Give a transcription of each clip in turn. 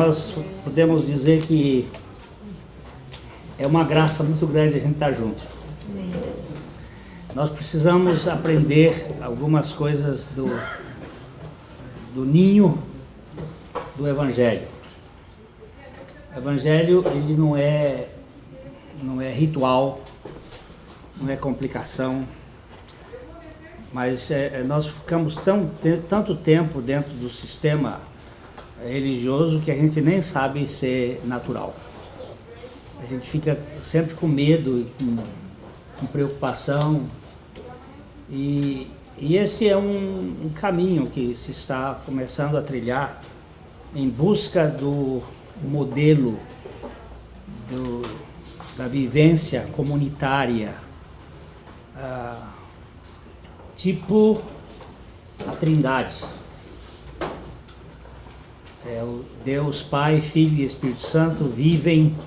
nós podemos dizer que é uma graça muito grande a gente estar junto. Nós precisamos aprender algumas coisas do ninho do Evangelho. O Evangelho, ele não é ritual, não é complicação, mas nós ficamos tanto tempo dentro do sistema religioso que a gente nem sabe ser natural. A gente fica sempre com medo e com preocupação. E esse é um caminho que se está começando a trilhar em busca do modelo da vivência comunitária, tipo a Trindade. O Deus Pai, Filho e Espírito Santo vivem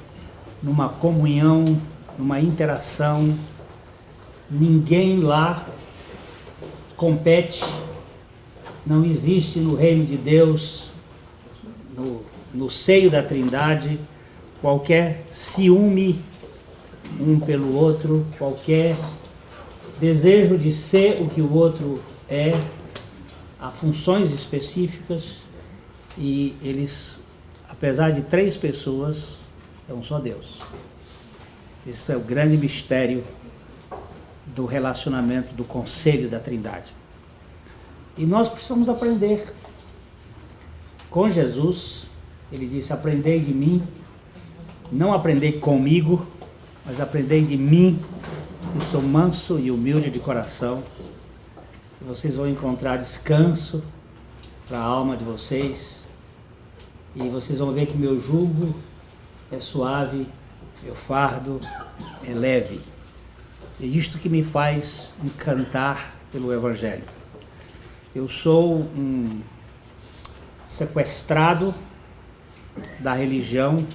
numa comunhão, numa interação. Ninguém lá compete, não existe no reino de Deus, no seio da Trindade, qualquer ciúme um pelo outro, qualquer desejo de ser o que o outro é. Há funções específicas e eles, apesar de 3 pessoas, é um só Deus. Esse é o grande mistério do relacionamento, do conselho da Trindade. E nós precisamos aprender. Com Jesus, ele disse: aprendei de mim, não aprendei comigo, mas aprendei de mim, que sou manso e humilde de coração. E vocês vão encontrar descanso para a alma de vocês. E vocês vão ver que meu jugo é suave, meu fardo é leve. É isto que me faz encantar pelo Evangelho. Eu sou um sequestrado da religião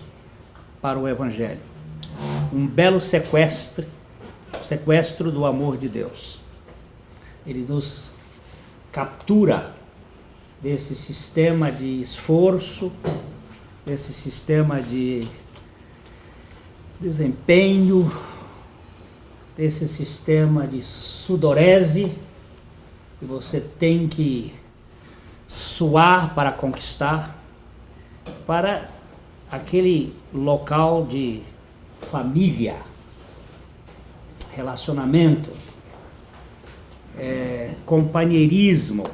para o Evangelho. Um belo sequestro do amor de Deus. Ele nos captura desse sistema de esforço, desse sistema de desempenho, desse sistema de sudorese, que você tem que suar para conquistar, para aquele local de família, relacionamento, companheirismo,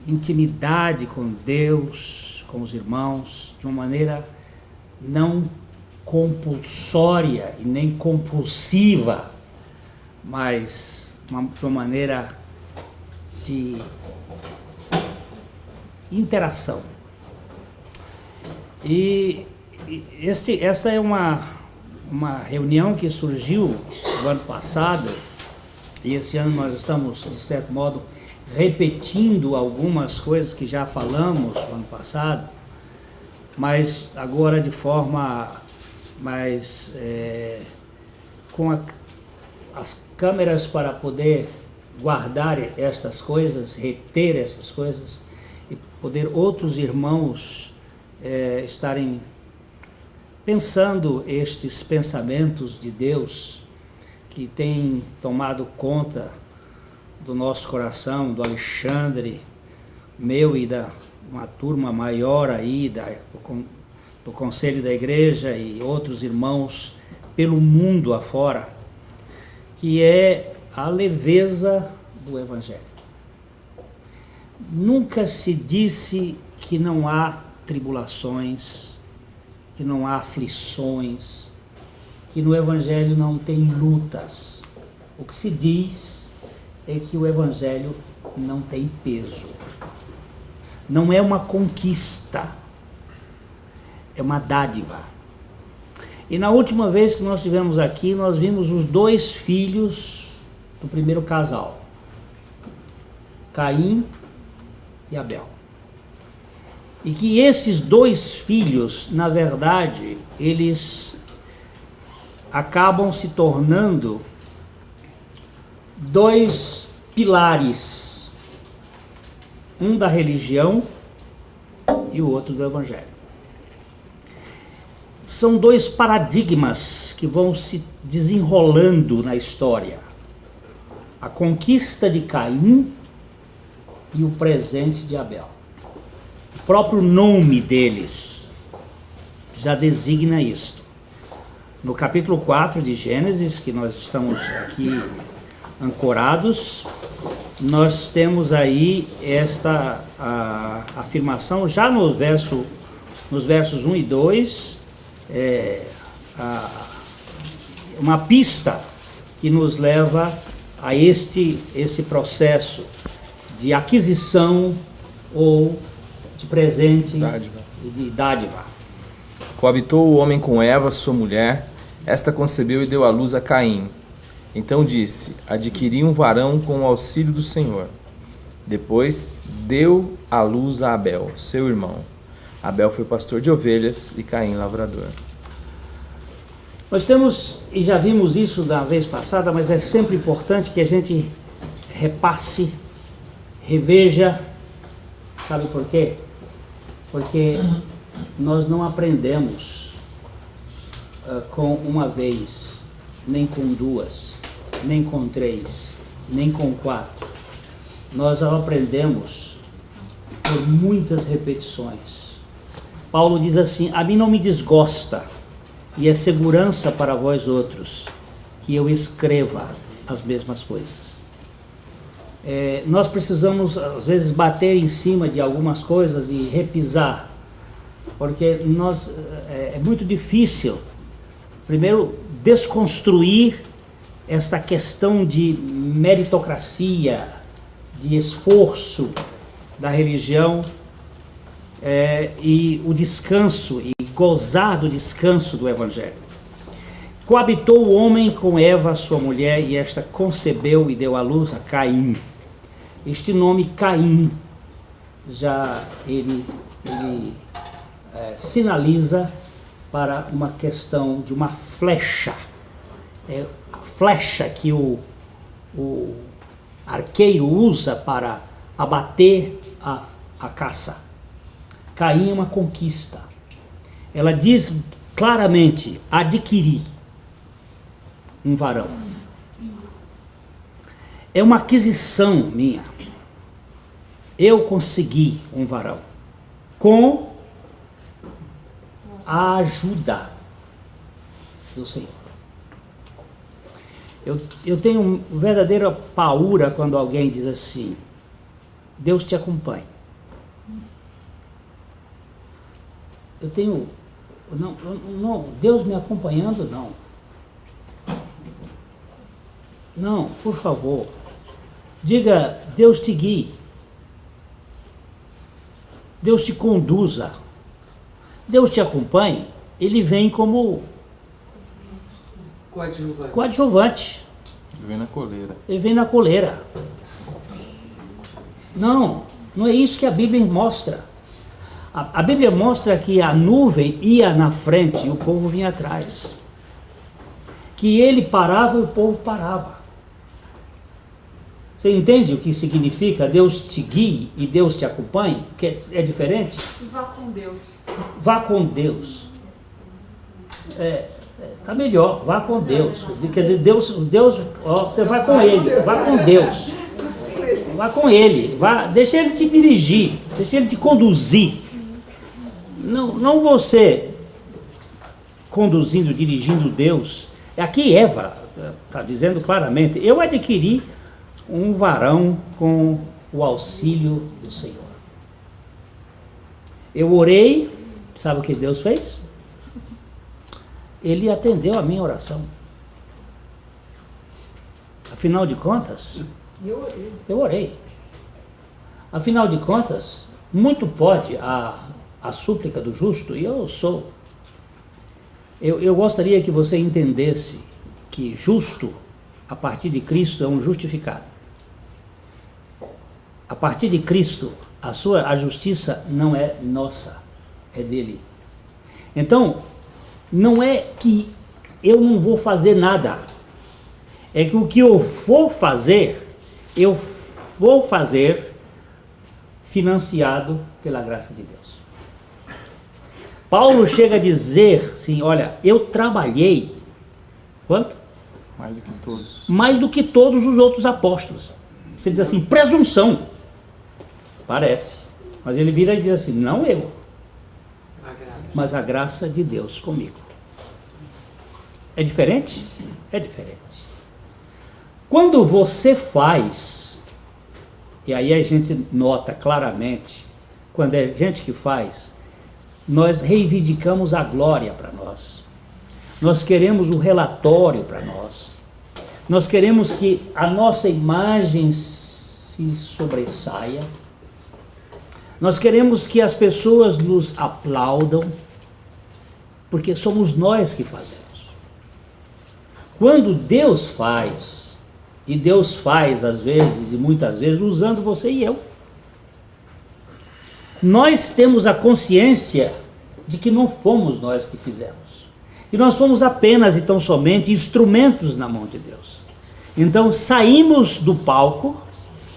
intimidade com Deus, com os irmãos, de uma maneira não compulsória e nem compulsiva, mas de uma maneira de interação. E essa é uma reunião que surgiu no ano passado, e esse ano nós estamos, de certo modo, repetindo algumas coisas que já falamos no ano passado, mas agora de forma mais com as câmeras para poder guardar estas coisas, reter essas coisas, e poder outros irmãos estarem pensando estes pensamentos de Deus que têm tomado conta do nosso coração, do Alexandre, meu e da uma turma maior aí do Conselho da Igreja e outros irmãos pelo mundo afora, que é a leveza do Evangelho. Nunca se disse que não há tribulações, que não há aflições, que no Evangelho não tem lutas. O que se diz é que o Evangelho não tem peso. Não é uma conquista, é uma dádiva. E na última vez que nós estivemos aqui, nós vimos os 2 filhos do primeiro casal, Caim e Abel. E que esses 2 filhos, na verdade, eles acabam se tornando 2 pilares, um da religião e o outro do Evangelho. São dois paradigmas que vão se desenrolando na história. A conquista de Caim e o presente de Abel. O próprio nome deles já designa isto. No capítulo 4 de Gênesis, que nós estamos aqui ancorados, nós temos aí esta afirmação, já nos versos 1 e 2, uma pista que nos leva a esse processo de aquisição ou de presente e de dádiva. Coabitou o homem com Eva, sua mulher, esta concebeu e deu à luz a Caim. Então disse: adquiri um varão com o auxílio do Senhor. Depois deu à luz a Abel, seu irmão. Abel foi pastor de ovelhas e Caim lavrador. Nós temos, e já vimos isso da vez passada, mas é sempre importante que a gente repasse, reveja. Sabe por quê? Porque nós não aprendemos com uma vez, nem com duas, nem com três, nem com quatro. Nós aprendemos por muitas repetições. Paulo diz assim: a mim não me desgosta, e é segurança para vós outros, que eu escreva as mesmas coisas. Nós precisamos, às vezes, bater em cima de algumas coisas e repisar, porque é muito difícil, primeiro, desconstruir essa questão de meritocracia, de esforço da religião, e o descanso, e gozar do descanso do Evangelho. Coabitou o homem com Eva, sua mulher, e esta concebeu e deu à luz a Caim. Este nome Caim, já ele sinaliza para uma questão de uma flecha. Flecha que o arqueiro usa para abater a caça. Caim é uma conquista. Ela diz claramente: adquirir um varão. É uma aquisição minha. Eu consegui um varão com a ajuda do Senhor. Eu tenho verdadeira paura quando alguém diz assim: Deus te acompanha. Eu tenho... Não, Deus me acompanhando, não. Não, por favor. Diga: Deus te guie. Deus te conduza. Deus te acompanhe. Ele vem como coadjuvante. Ele vem na coleira. Ele vem na coleira. Não é isso que a Bíblia mostra. A Bíblia mostra que a nuvem ia na frente e o povo vinha atrás. Que ele parava e o povo parava. Você entende o que significa Deus te guie e Deus te acompanhe? Que é diferente? Vá com Deus. Vá com Deus. Tá melhor, vá com Deus. Quer dizer, Deus, você vai com Ele, vá com Deus. Vá com Ele, deixa Ele te dirigir, deixa Ele te conduzir. Não você conduzindo, dirigindo Deus. Aqui Eva está dizendo claramente: eu adquiri um varão com o auxílio do Senhor. Eu orei, sabe o que Deus fez? Ele atendeu a minha oração. Afinal de contas, eu orei. Afinal de contas, muito pode a súplica do justo, e eu sou. Eu gostaria que você entendesse que justo, a partir de Cristo, é um justificado. A partir de Cristo, a justiça não é nossa, é dele. Então, não é que eu não vou fazer nada, é que o que eu vou fazer financiado pela graça de Deus. Paulo chega a dizer assim, olha, eu trabalhei, quanto? Mais do que todos. Mais do que todos os outros apóstolos. Você diz assim, presunção. Parece. Mas ele vira e diz assim, não eu, mas a graça de Deus comigo. É diferente? É diferente. Quando você faz, e aí a gente nota claramente, quando é gente que faz, nós reivindicamos a glória para nós. Nós queremos o relatório para nós. Nós queremos que a nossa imagem se sobressaia. Nós queremos que as pessoas nos aplaudam, porque somos nós que fazemos. Quando Deus faz, e Deus faz às vezes e muitas vezes usando você e eu, nós temos a consciência de que não fomos nós que fizemos. E nós fomos apenas e tão somente instrumentos na mão de Deus. Então saímos do palco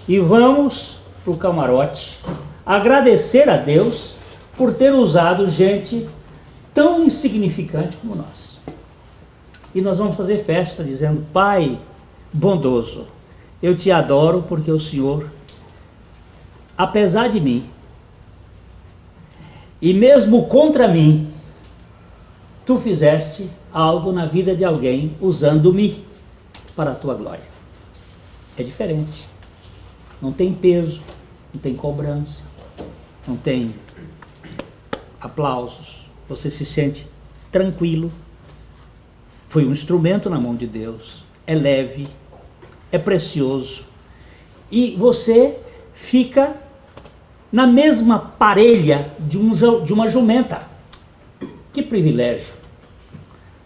e vamos para o camarote agradecer a Deus por ter usado gente tão insignificante como nós. E nós vamos fazer festa dizendo, Pai bondoso, eu te adoro porque o Senhor, apesar de mim, e mesmo contra mim, tu fizeste algo na vida de alguém usando-me para a tua glória. É diferente. Não tem peso, não tem cobrança, não tem aplausos. Você se sente tranquilo. Foi um instrumento na mão de Deus. É leve, é precioso. E você fica na mesma parelha de uma jumenta. Que privilégio.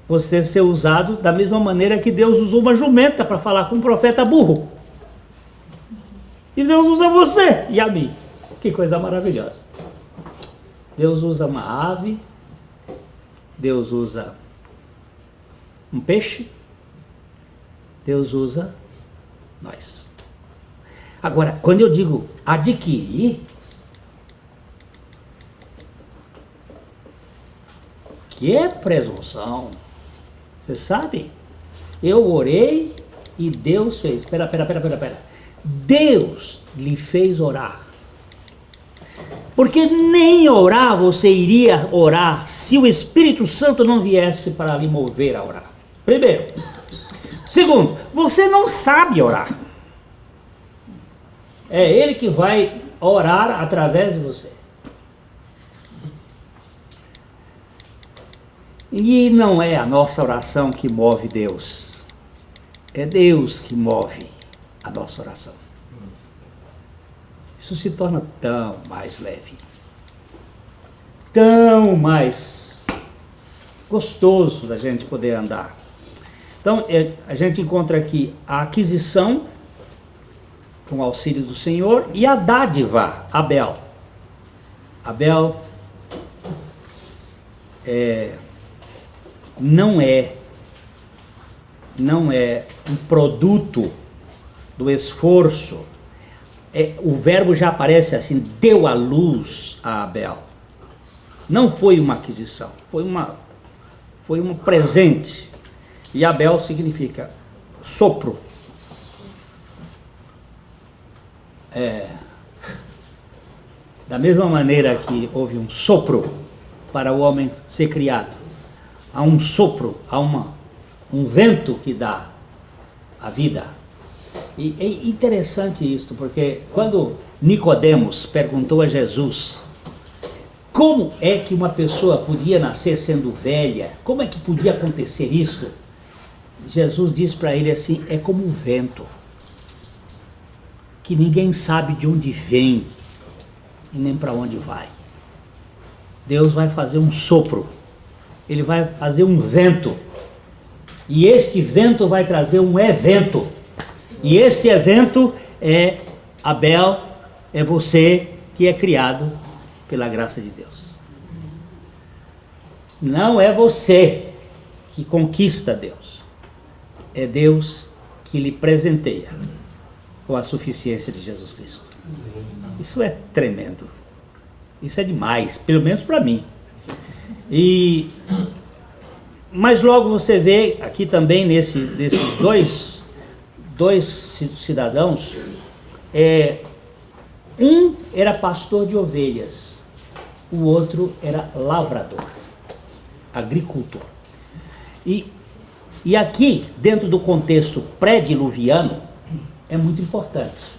Você ser usado da mesma maneira que Deus usou uma jumenta para falar com um profeta burro. E Deus usa você e a mim. Que coisa maravilhosa. Deus usa uma ave, Deus usa um peixe, Deus usa nós. Agora, quando eu digo adquirir, que é presunção. Você sabe? Eu orei e Deus fez. Espera. Deus lhe fez orar. Porque nem orar você iria orar se o Espírito Santo não viesse para lhe mover a orar. Primeiro. Segundo, você não sabe orar. É Ele que vai orar através de você. E não é a nossa oração que move Deus. É Deus que move a nossa oração. Isso se torna tão mais leve. Tão mais gostoso da gente poder andar. Então, a gente encontra aqui a aquisição com o auxílio do Senhor e a dádiva, Abel. Abel não é um produto do esforço. O verbo já aparece assim, deu à luz a Abel. Não foi uma aquisição, foi um presente. E Abel significa sopro. Da mesma maneira que houve um sopro para o homem ser criado, há um sopro, há um vento que dá a vida. E é interessante isso, porque quando Nicodemos perguntou a Jesus como é que uma pessoa podia nascer sendo velha, como é que podia acontecer isso, Jesus disse para ele assim, é como o vento, que ninguém sabe de onde vem e nem para onde vai. Deus vai fazer um sopro, Ele vai fazer um vento, e este vento vai trazer um evento, e este evento é Abel, é você que é criado pela graça de Deus. Não é você que conquista Deus, é Deus que lhe presenteia com a suficiência de Jesus Cristo. Isso é tremendo, isso é demais, pelo menos para mim. Mas logo você vê aqui também desses dois cidadãos, um era pastor de ovelhas, o outro era lavrador, agricultor. E aqui, dentro do contexto pré-diluviano, é muito importante.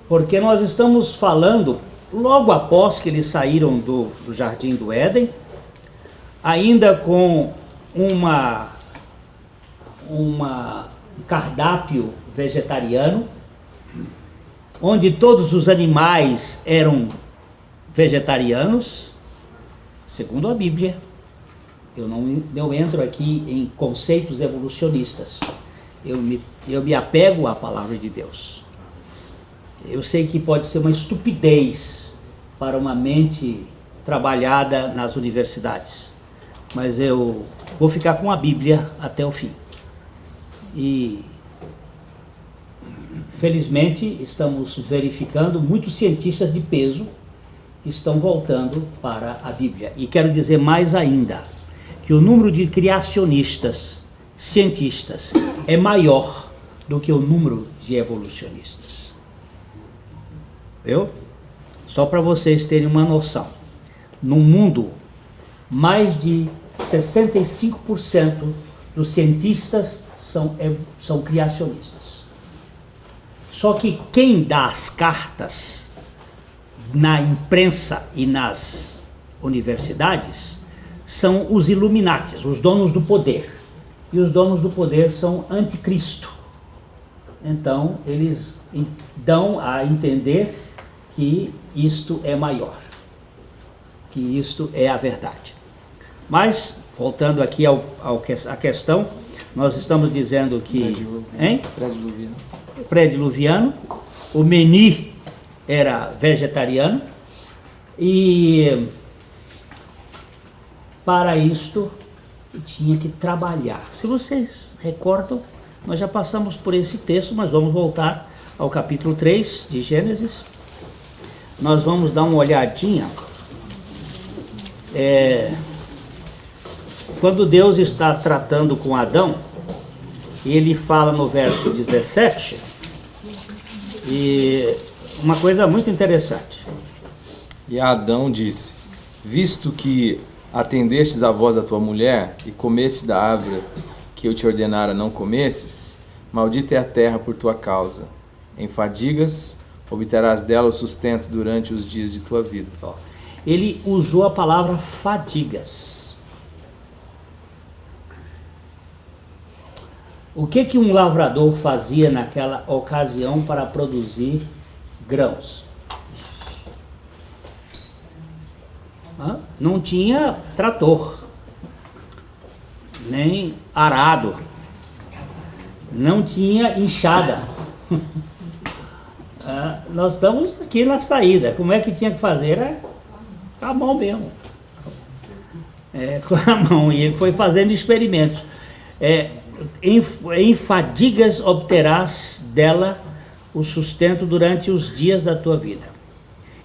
Porque nós estamos falando, logo após que eles saíram do Jardim do Éden, ainda com um cardápio vegetariano, onde todos os animais eram vegetarianos, segundo a Bíblia. Eu não entro aqui em conceitos evolucionistas. Eu me apego à palavra de Deus. Eu sei que pode ser uma estupidez para uma mente trabalhada nas universidades, mas eu vou ficar com a Bíblia até o fim. E felizmente estamos verificando muitos cientistas de peso estão voltando para a Bíblia. E quero dizer mais ainda, que o número de criacionistas, cientistas, é maior do que o número de evolucionistas. Viu? Só para vocês terem uma noção. No mundo, mais de 65% dos cientistas são criacionistas. Só que quem dá as cartas na imprensa e nas universidades são os Illuminatis, os donos do poder. E os donos do poder são anticristo. Então, eles dão a entender que isto é maior, que isto é a verdade. Mas, voltando aqui à questão, nós estamos dizendo que... Pré-diluviano. O Meni era vegetariano e para isto tinha que trabalhar. Se vocês recordam, nós já passamos por esse texto, mas vamos voltar ao capítulo 3 de Gênesis. Nós vamos dar uma olhadinha. Quando Deus está tratando com Adão, ele fala no verso 17, e uma coisa muito interessante. E Adão disse: visto que atendestes à voz da tua mulher e comestes da árvore que eu te ordenara não comesses, maldita é a terra por tua causa. Em fadigas obterás dela o sustento durante os dias de tua vida. Ele usou a palavra fadigas. O que um lavrador fazia naquela ocasião para produzir grãos? Não tinha trator, nem arado, não tinha enxada. Nós estamos aqui na saída. Como é que tinha que fazer? Era com a mão mesmo. Com a mão. E ele foi fazendo experimentos. Em fadigas obterás dela o sustento durante os dias da tua vida.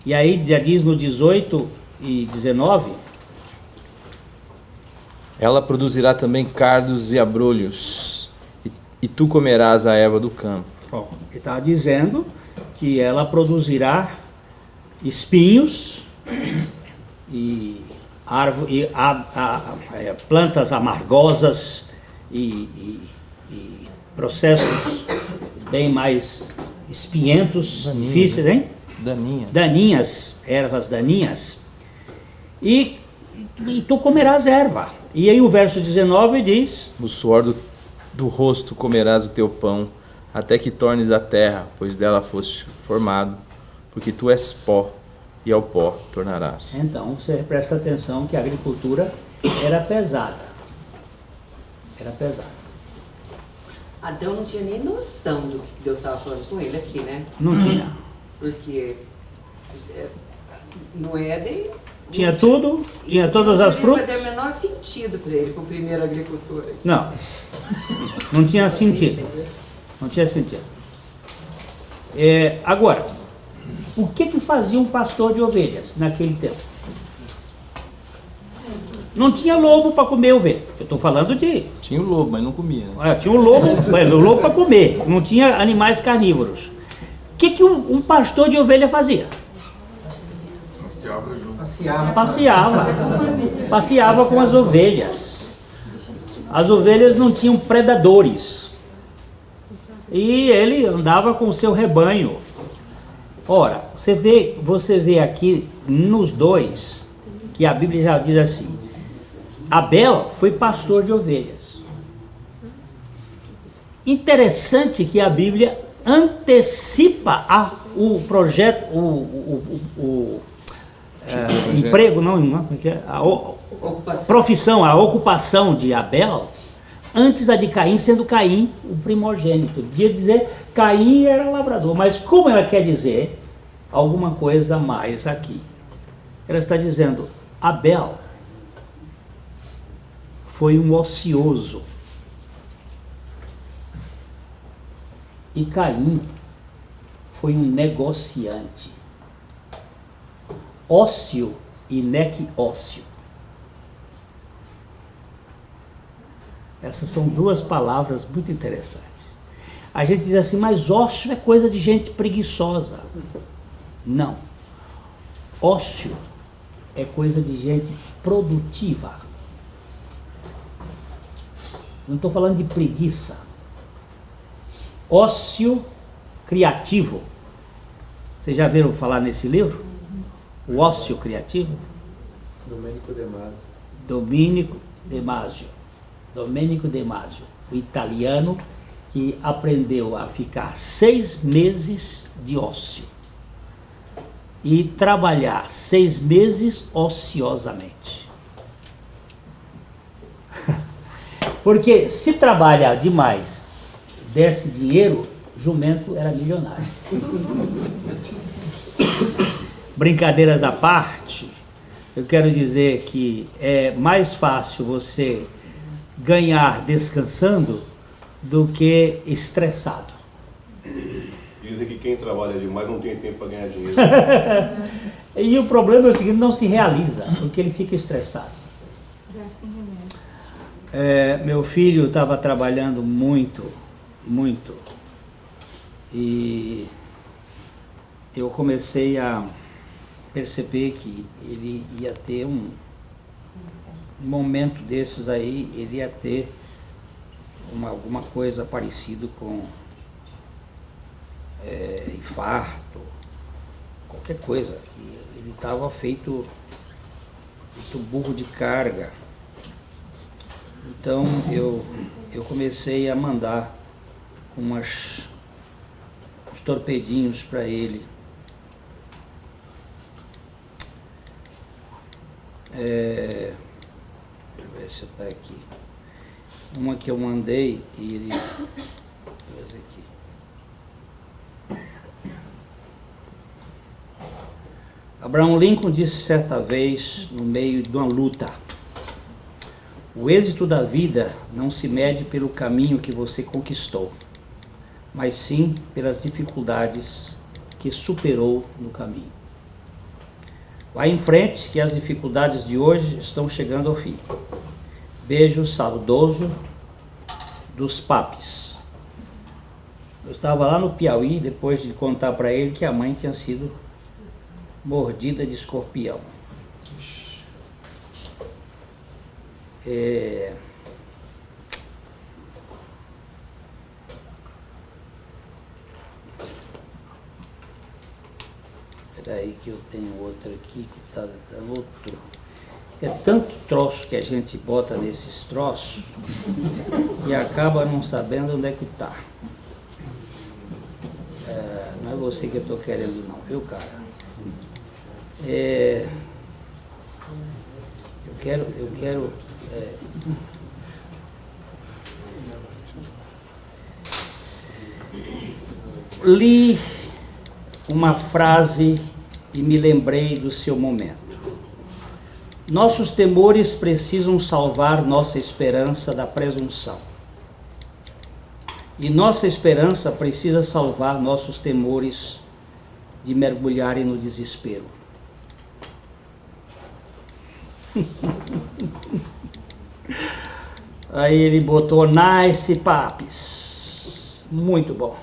E aí já diz no 18 e 19: ela produzirá também cardos e abrolhos, e tu comerás a erva do campo. Ele está dizendo que ela produzirá espinhos e plantas amargosas e processos bem mais espinhentos, difíceis, hein? Daninhas, ervas daninhas. E tu comerás erva. E aí o verso 19 diz: no suor do rosto comerás o teu pão, até que tornes a terra, pois dela foste formado, porque tu és pó, e ao pó tornarás. Então, você presta atenção que a agricultura era pesada. Era pesada. Adão não tinha nem noção do que Deus estava falando com ele aqui, né? Não tinha. Porque no Éden... Tinha tudo, tinha todas as frutas. Não fazia o menor sentido para ele, com o primeiro agricultor. Não tinha sentido. Não tinha sentido. Agora, o que fazia um pastor de ovelhas naquele tempo? Não tinha lobo para comer ovelha. Eu estou falando de... Tinha o lobo, mas não comia. Né? Tinha um lobo para comer. Não tinha animais carnívoros. O que um pastor de ovelha fazia? Passeava com as ovelhas. As ovelhas não tinham predadores. E ele andava com o seu rebanho. Ora, você vê aqui nos dois, que a Bíblia já diz assim, Abel foi pastor de ovelhas. Interessante que a Bíblia antecipa o projeto, emprego, profissão, a ocupação de Abel, antes da de Caim, sendo Caim o primogênito. Podia dizer Caim era lavrador, mas como ela quer dizer alguma coisa a mais aqui? Ela está dizendo, Abel foi um ocioso e Caim foi um negociante. Ócio e nequiócio. Essas são duas palavras muito interessantes. A gente diz assim, mas ócio é coisa de gente preguiçosa. Não. Ócio é coisa de gente produtiva. Não estou falando de preguiça. Ócio criativo. Vocês já viram falar nesse livro? O ócio criativo? Domenico De Masio, o italiano que aprendeu a ficar 6 meses de ócio e trabalhar 6 meses ociosamente. Porque se trabalhar demais, desse dinheiro, jumento era milionário. Brincadeiras à parte, eu quero dizer que é mais fácil você ganhar descansando do que estressado. Dizem que quem trabalha demais não tem tempo para ganhar dinheiro. E o problema é o seguinte, não se realiza, porque ele fica estressado. Meu filho estava trabalhando muito, e eu comecei a perceber que ele ia ter um momento desses aí, ele ia ter alguma coisa parecida com infarto, qualquer coisa. Ele estava feito burro de carga. Então eu comecei a mandar uns torpedinhos para ele. Deixa eu ver se está aqui. Uma que eu mandei e ele... aqui. Abraham Lincoln disse certa vez, no meio de uma luta, o êxito da vida não se mede pelo caminho que você conquistou, mas sim pelas dificuldades que superou no caminho. Vá em frente, que as dificuldades de hoje estão chegando ao fim. Beijo saudoso dos papis. Eu estava lá no Piauí, depois de contar para ele que a mãe tinha sido mordida de escorpião. Espera aí que eu tenho outro aqui que está outro. É tanto troço que a gente bota nesses troços que acaba não sabendo onde é que está. Não é você que eu estou querendo não, viu, cara? Eu quero li uma frase e me lembrei do seu momento. Nossos temores precisam salvar nossa esperança da presunção. E nossa esperança precisa salvar nossos temores de mergulharem no desespero. Aí ele botou nice papis. Muito bom.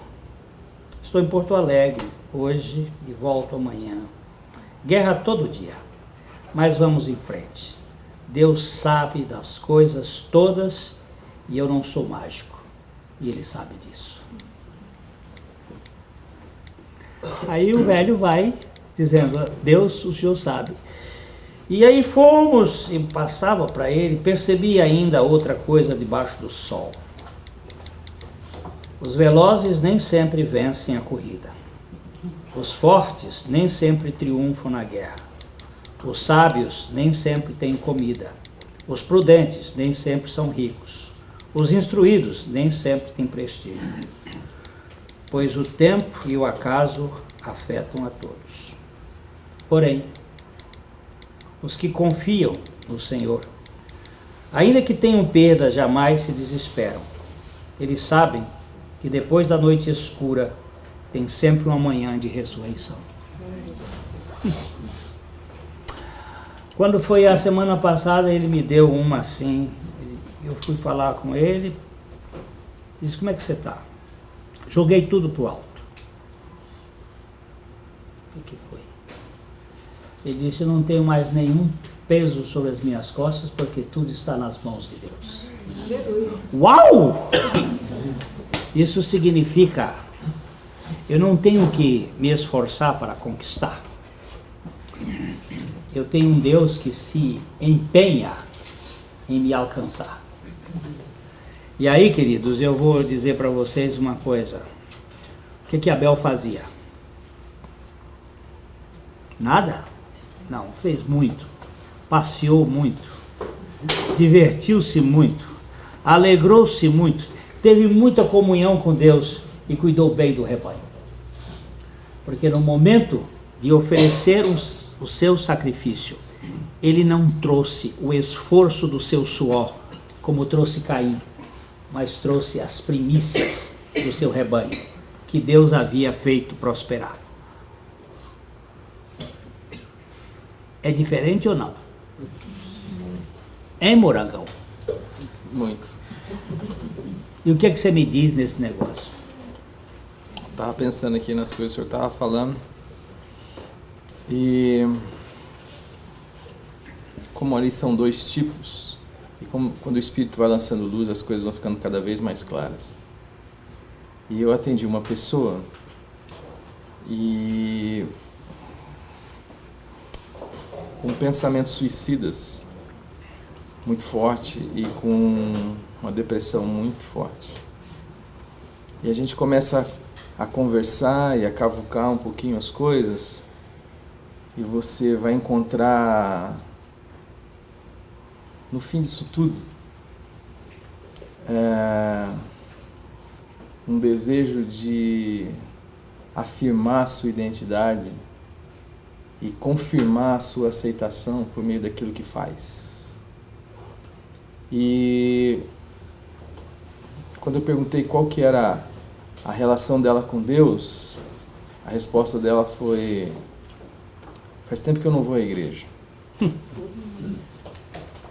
Estou em Porto Alegre hoje e volto amanhã. Guerra todo dia. Mas vamos em frente. Deus sabe das coisas todas e eu não sou mágico. E Ele sabe disso. Aí o velho vai dizendo, Deus, o Senhor sabe. E aí fomos, e passava para ele, percebi ainda outra coisa debaixo do sol. Os velozes nem sempre vencem a corrida. Os fortes nem sempre triunfam na guerra. Os sábios nem sempre têm comida. Os prudentes nem sempre são ricos. Os instruídos nem sempre têm prestígio. Pois o tempo e o acaso afetam a todos. Porém, os que confiam no Senhor, ainda que tenham perdas, jamais se desesperam. Eles sabem que depois da noite escura tem sempre uma manhã de ressurreição. Quando foi a semana passada, ele me deu uma assim, eu fui falar com ele, disse, como é que você está? Joguei tudo pro alto. O que foi? Ele disse, eu não tenho mais nenhum peso sobre as minhas costas, porque tudo está nas mãos de Deus. Uau! Isso significa, eu não tenho que me esforçar para conquistar. Eu tenho um Deus que se empenha em me alcançar. E aí, queridos, eu vou dizer para vocês uma coisa. O que Abel fazia? Nada? Não, fez muito. Passeou muito. Divertiu-se muito. Alegrou-se muito. Teve muita comunhão com Deus e cuidou bem do rebanho. Porque no momento de oferecer o seu sacrifício, ele não trouxe o esforço do seu suor, como trouxe Caim, mas trouxe as primícias do seu rebanho, que Deus havia feito prosperar. É diferente ou não? Hein, Morangão? Muito. E o que é que você me diz nesse negócio? Estava pensando aqui nas coisas que o senhor estava falando. E como ali são dois tipos, e como quando o Espírito vai lançando luz, as coisas vão ficando cada vez mais claras. E eu atendi uma pessoa e com pensamentos suicidas muito forte e com uma depressão muito forte. E a gente começa a conversar e a cavucar um pouquinho as coisas, e você vai encontrar no fim disso tudo um desejo de afirmar a sua identidade e confirmar a sua aceitação por meio daquilo que faz. E quando eu perguntei qual que era a relação dela com Deus, a resposta dela foi: faz tempo que eu não vou à igreja.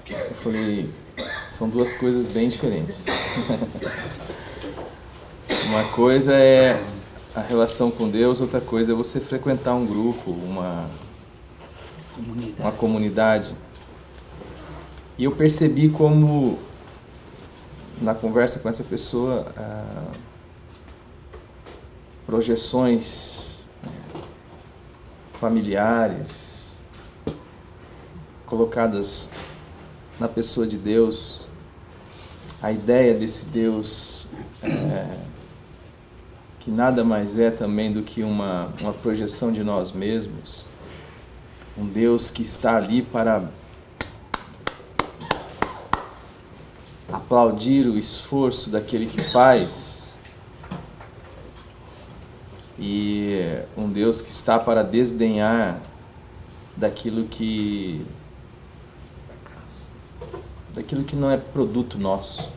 Eu falei, são duas coisas bem diferentes. Uma coisa é a relação com Deus, outra coisa é você frequentar um grupo, uma comunidade. E eu percebi como, na conversa com essa pessoa, projeções familiares colocadas na pessoa de Deus, a ideia desse Deus que nada mais é também do que uma projeção de nós mesmos, um Deus que está ali para aplaudir o esforço daquele que faz, e um Deus que está para desdenhar daquilo que não é produto nosso.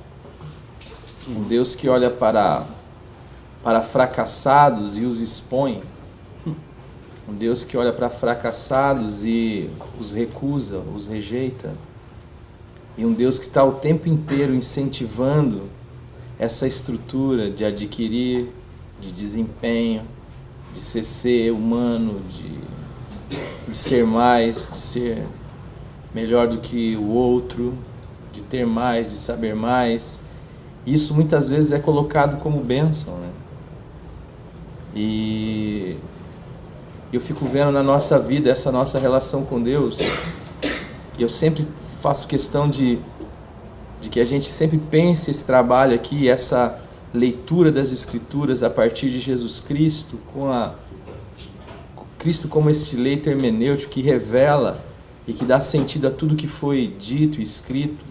Um Deus que olha para fracassados e os expõe, Um Deus que olha para fracassados e os recusa, os rejeita. E um Deus que está o tempo inteiro incentivando essa estrutura de adquirir, de desempenho, de ser humano, de ser mais, de ser melhor do que o outro, de ter mais, de saber mais. Isso muitas vezes é colocado como bênção, né? E eu fico vendo na nossa vida essa nossa relação com Deus, e eu sempre faço questão de que a gente sempre pense esse trabalho aqui, essa leitura das Escrituras a partir de Jesus Cristo, com Cristo como esse leito hermenêutico que revela e que dá sentido a tudo que foi dito e escrito,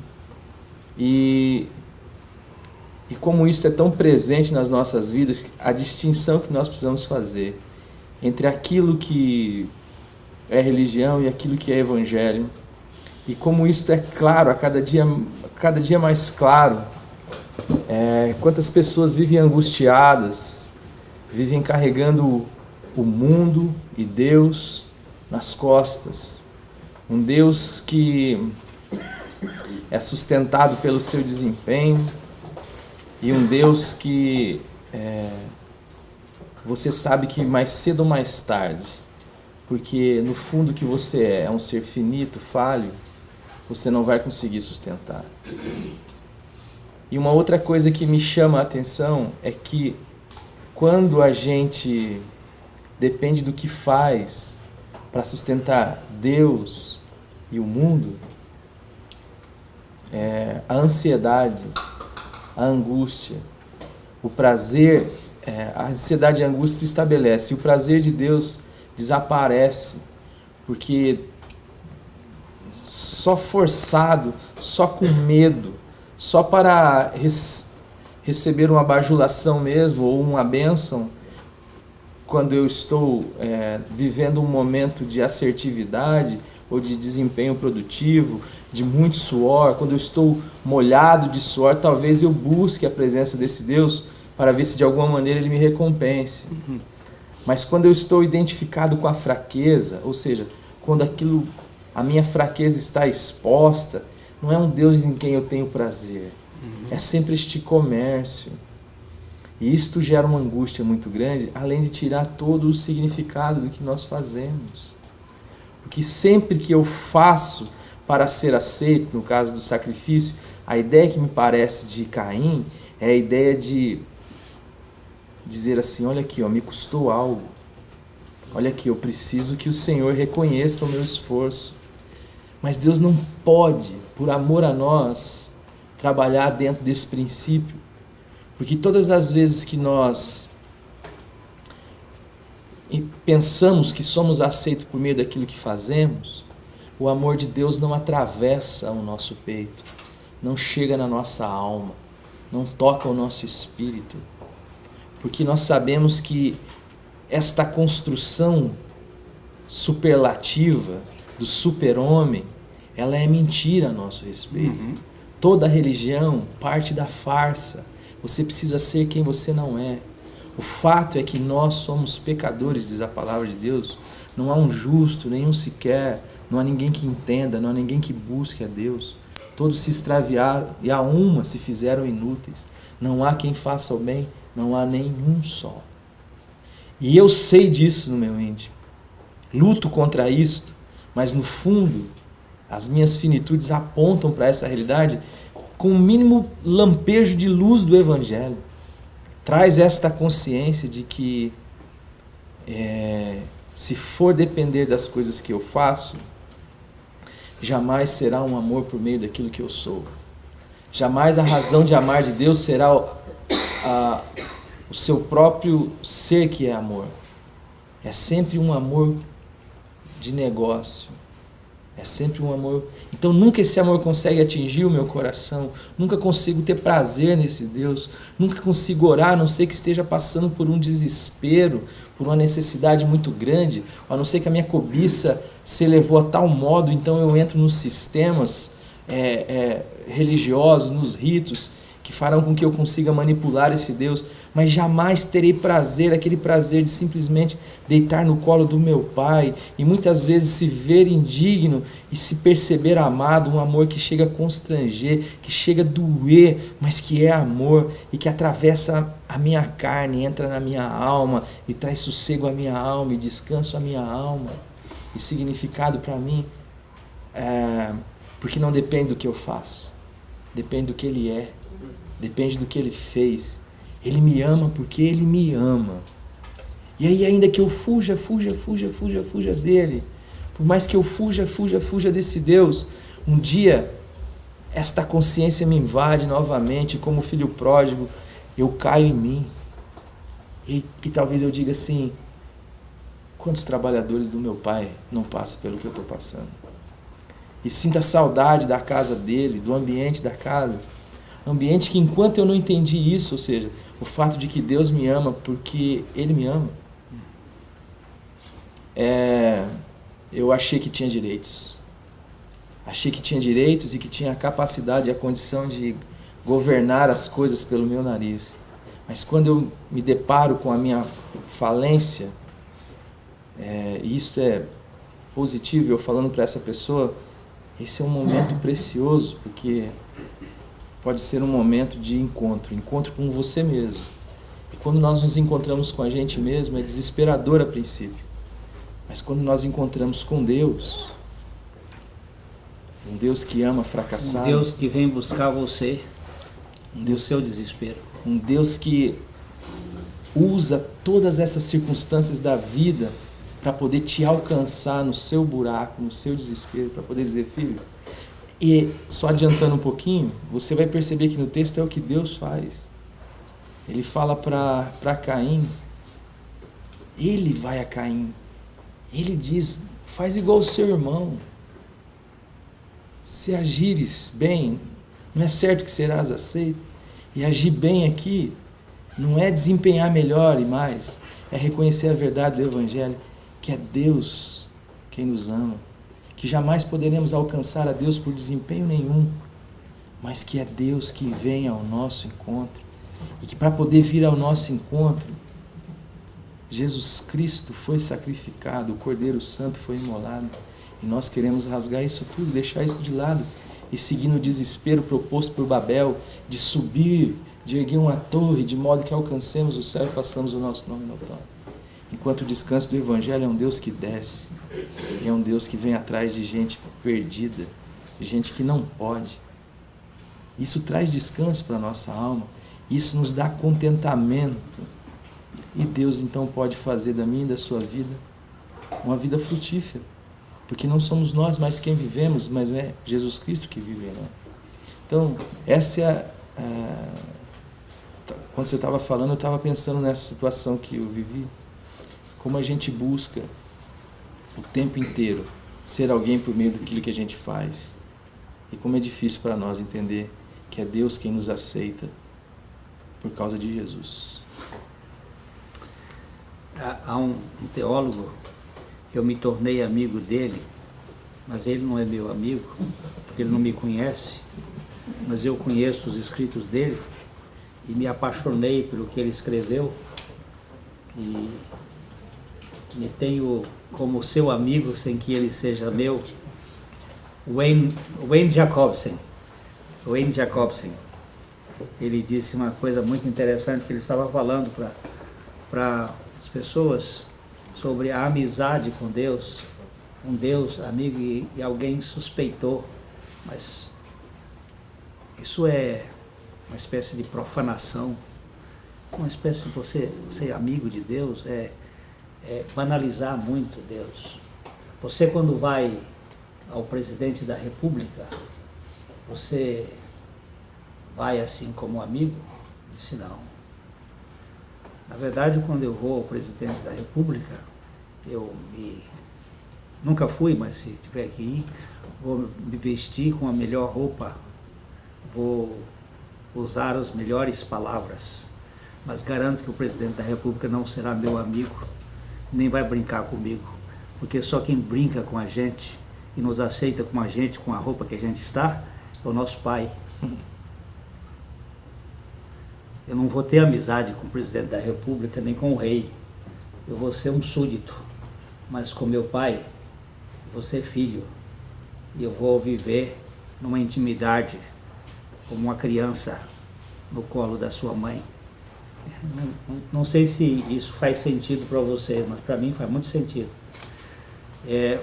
e como isso é tão presente nas nossas vidas, a distinção que nós precisamos fazer entre aquilo que é religião e aquilo que é evangelho, e como isso é claro, a cada dia mais claro. Quantas pessoas vivem angustiadas, vivem carregando o mundo e Deus nas costas. Um Deus que é sustentado pelo seu desempenho, e um Deus que você sabe que mais cedo ou mais tarde, porque no fundo que você é um ser finito, falho, você não vai conseguir sustentar. E uma outra coisa que me chama a atenção é que quando a gente depende do que faz para sustentar Deus e o mundo, a ansiedade, a angústia, o prazer, a ansiedade e a angústia se estabelece, e o prazer de Deus desaparece, porque só forçado, só com medo, só para receber uma bajulação mesmo, ou uma bênção, quando eu estou vivendo um momento de assertividade ou de desempenho produtivo, de muito suor, quando eu estou molhado de suor, talvez eu busque a presença desse Deus para ver se de alguma maneira Ele me recompense. Mas quando eu estou identificado com a fraqueza, ou seja, quando a minha fraqueza está exposta, não é um Deus em quem eu tenho prazer. É sempre este comércio. E isto gera uma angústia muito grande, além de tirar todo o significado do que nós fazemos. Porque sempre que eu faço para ser aceito, no caso do sacrifício, a ideia que me parece de Caim é a ideia de dizer assim, olha aqui, me custou algo. Olha aqui, eu preciso que o Senhor reconheça o meu esforço. Mas Deus não pode, por amor a nós, trabalhar dentro desse princípio. Porque todas as vezes que nós pensamos que somos aceitos por meio daquilo que fazemos, o amor de Deus não atravessa o nosso peito, não chega na nossa alma, não toca o nosso espírito. Porque nós sabemos que esta construção superlativa do super-homem, ela é mentira a nosso respeito. Toda religião parte da farsa. Você precisa ser quem você não é. O fato é que nós somos pecadores, diz a palavra de Deus. Não há um justo, nenhum sequer. Não há ninguém que entenda, não há ninguém que busque a Deus. Todos se extraviaram e a uma se fizeram inúteis. Não há quem faça o bem, não há nenhum só. E eu sei disso no meu íntimo. Luto contra isto, mas no fundo, as minhas finitudes apontam para essa realidade com o mínimo lampejo de luz do Evangelho. Traz esta consciência de que se for depender das coisas que eu faço, jamais será um amor por meio daquilo que eu sou. Jamais a razão de amar de Deus será o seu próprio ser que é amor. É sempre um amor de negócio. É sempre um amor. Então nunca esse amor consegue atingir o meu coração. Nunca consigo ter prazer nesse Deus. Nunca consigo orar, a não ser que esteja passando por um desespero, por uma necessidade muito grande, a não ser que a minha cobiça se elevou a tal modo, então eu entro nos sistemas religiosos, nos ritos, que farão com que eu consiga manipular esse Deus. mas jamais terei prazer, aquele prazer de simplesmente deitar no colo do meu pai e muitas vezes se ver indigno e se perceber amado, um amor que chega a constranger, que chega a doer, mas que é amor e que atravessa a minha carne, entra na minha alma e traz sossego à minha alma e descanso à minha alma e significado para mim, porque não depende do que eu faço, depende do que Ele é, depende do que Ele fez. Ele me ama porque Ele me ama. E aí ainda que eu fuja dele, por mais que eu fuja desse Deus, um dia esta consciência me invade novamente, como filho pródigo, eu caio em mim. E talvez eu diga assim, quantos trabalhadores do meu pai não passam pelo que eu estou passando? E sinta saudade da casa dele, do ambiente da casa. Ambiente que enquanto eu não entendi isso, ou seja, o fato de que Deus me ama porque Ele me ama, eu achei que tinha direitos. Achei que tinha direitos e que tinha a capacidade e a condição de governar as coisas pelo meu nariz. Mas quando eu me deparo com a minha falência, e isso é positivo, eu falando para essa pessoa, esse é um momento precioso, porque pode ser um momento de encontro com você mesmo. E quando nós nos encontramos com a gente mesmo, é desesperador a princípio. Mas quando nós encontramos com Deus, um Deus que ama fracassado, Um Deus que vem buscar você no seu desespero. um Deus que usa todas essas circunstâncias da vida para poder te alcançar no seu buraco, no seu desespero, para poder dizer, filho. E só adiantando um pouquinho, você vai perceber que no texto é o que Deus faz. Ele fala para Caim, ele vai a Caim, ele diz, faz igual o seu irmão. Se agires bem, não é certo que serás aceito. E agir bem aqui não é desempenhar melhor e mais, é reconhecer a verdade do Evangelho, que é Deus quem nos ama, que jamais poderemos alcançar a Deus por desempenho nenhum, mas que é Deus que vem ao nosso encontro, e que para poder vir ao nosso encontro, Jesus Cristo foi sacrificado, o Cordeiro Santo foi imolado, e nós queremos rasgar isso tudo, deixar isso de lado, e seguir no desespero proposto por Babel, de subir, de erguer uma torre, de modo que alcancemos o céu e façamos o nosso nome notório. Enquanto o descanso do Evangelho é um Deus que desce, é um Deus que vem atrás de gente perdida, de gente que não pode. Isso traz descanso para a nossa alma, isso nos dá contentamento. E Deus então pode fazer da minha e da sua vida uma vida frutífera, porque não somos nós mais quem vivemos, mas é Jesus Cristo que vive em nós. Então, essa é quando você estava falando, eu estava pensando nessa situação que eu vivi, como a gente busca o tempo inteiro ser alguém por meio daquilo que a gente faz, e como é difícil para nós entender que é Deus quem nos aceita por causa de Jesus. Há um teólogo que eu me tornei amigo dele, mas ele não é meu amigo, porque ele não me conhece, mas eu conheço os escritos dele e me apaixonei pelo que ele escreveu e me tenho como seu amigo sem que ele seja meu. Wayne Jacobsen. Ele disse uma coisa muito interessante, que ele estava falando para as pessoas sobre a amizade com Deus, um Deus amigo, e alguém suspeitou, mas isso é uma espécie de profanação, uma espécie de você ser amigo de Deus, é banalizar muito Deus. Você, quando vai ao presidente da República, você vai assim como amigo? Disse não. Na verdade, quando eu vou ao presidente da República, nunca fui, mas se tiver que ir, vou me vestir com a melhor roupa, vou usar as melhores palavras, mas garanto que o presidente da República não será meu amigo, nem vai brincar comigo, porque só quem brinca com a gente e nos aceita como a gente, com a roupa que a gente está, é o nosso pai. Eu não vou ter amizade com o presidente da República, nem com o rei. Eu vou ser um súdito, mas com meu pai, eu vou ser filho. E eu vou viver numa intimidade, como uma criança no colo da sua mãe. Não sei se isso faz sentido para você, mas para mim faz muito sentido.